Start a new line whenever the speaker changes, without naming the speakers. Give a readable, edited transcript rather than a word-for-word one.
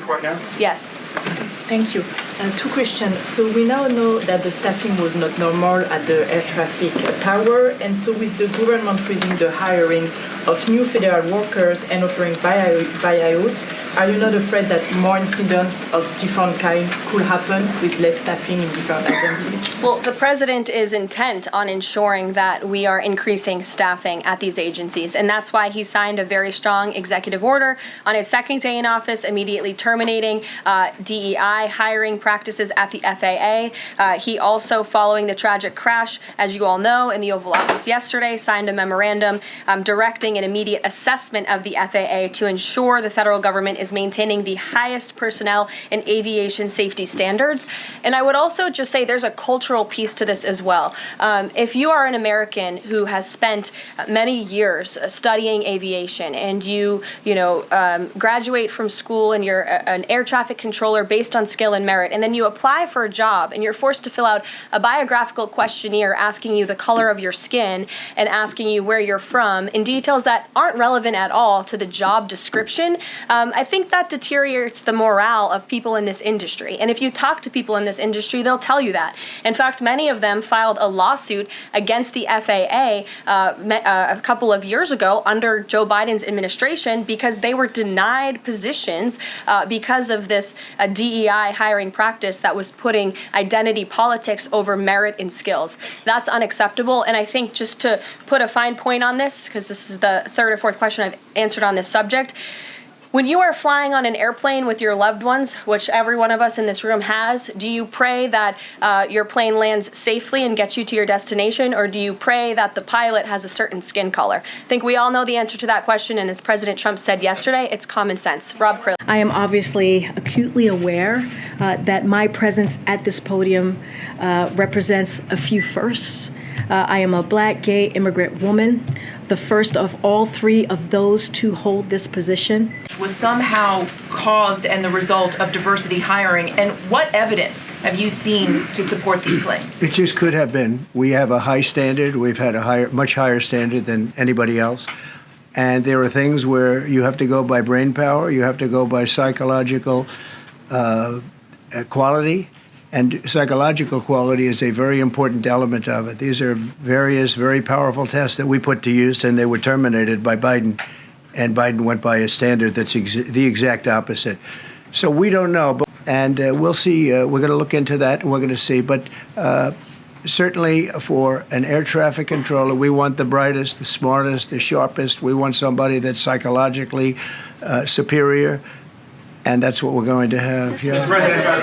traffic right now?
Yes.
Thank you. Two questions. So we now know that the staffing was not normal at the air traffic tower, and so with the government freezing the hiring of new federal workers and offering buyouts, are you not afraid that more incidents of different kind could happen with less staffing in different agencies?
Well, the president is intent on ensuring that we are increasing staffing at these agencies, and that's why he signed a very strong executive order on his second day in office, immediately terminating DEI hiring practices at the FAA. He also, following the tragic crash, as you all know, in the Oval Office yesterday, signed a memorandum directing an immediate assessment of the FAA to ensure the federal government is maintaining the highest personnel and aviation safety standards. And I would also just say there's a cultural piece to this as well. If you are an American who has spent many years studying aviation and you graduate from school and you're an air traffic controller based on skill and merit, and then you apply for a job and you're forced to fill out a biographical questionnaire asking you the color of your skin and asking you where you're from in details that aren't relevant at all to the job description, I think that deteriorates the morale of people in this industry. And if you talk to people in this industry, they'll tell you that. In fact, many of them filed a lawsuit against the FAA a couple of years ago under Joe Biden's administration because they were denied positions because of this DEI hiring practice that was putting identity politics over merit and skills. That's unacceptable. And I think just to put a fine point on this, because this is the third or fourth question I've answered on this subject, when you are flying on an airplane with your loved ones, which every one of us in this room has, do you pray that your plane lands safely and gets you to your destination, or do you pray that the pilot has a certain skin color? I think we all know the answer to that question, and as President Trump said yesterday, it's common sense. Rob Krill.
I am obviously acutely aware that my presence at this podium represents a few firsts. I am a Black, gay, immigrant woman, the first of all three of those to hold this position.
Was somehow caused and the result of diversity hiring, and what evidence have you seen to support these claims?
It just could have been. We have a high standard. We've had a much higher standard than anybody else. And there are things where you have to go by brain power, you have to go by psychological quality. And psychological quality is a very important element of it. These are various very powerful tests that we put to use, and they were terminated by Biden. And Biden went by a standard that's the exact opposite. So we don't know, and we'll see. We're going to look into that, and we're going to see. But certainly for an air traffic controller, we want the brightest, the smartest, the sharpest. We want somebody that's psychologically superior, and that's what we're going to have. Yeah.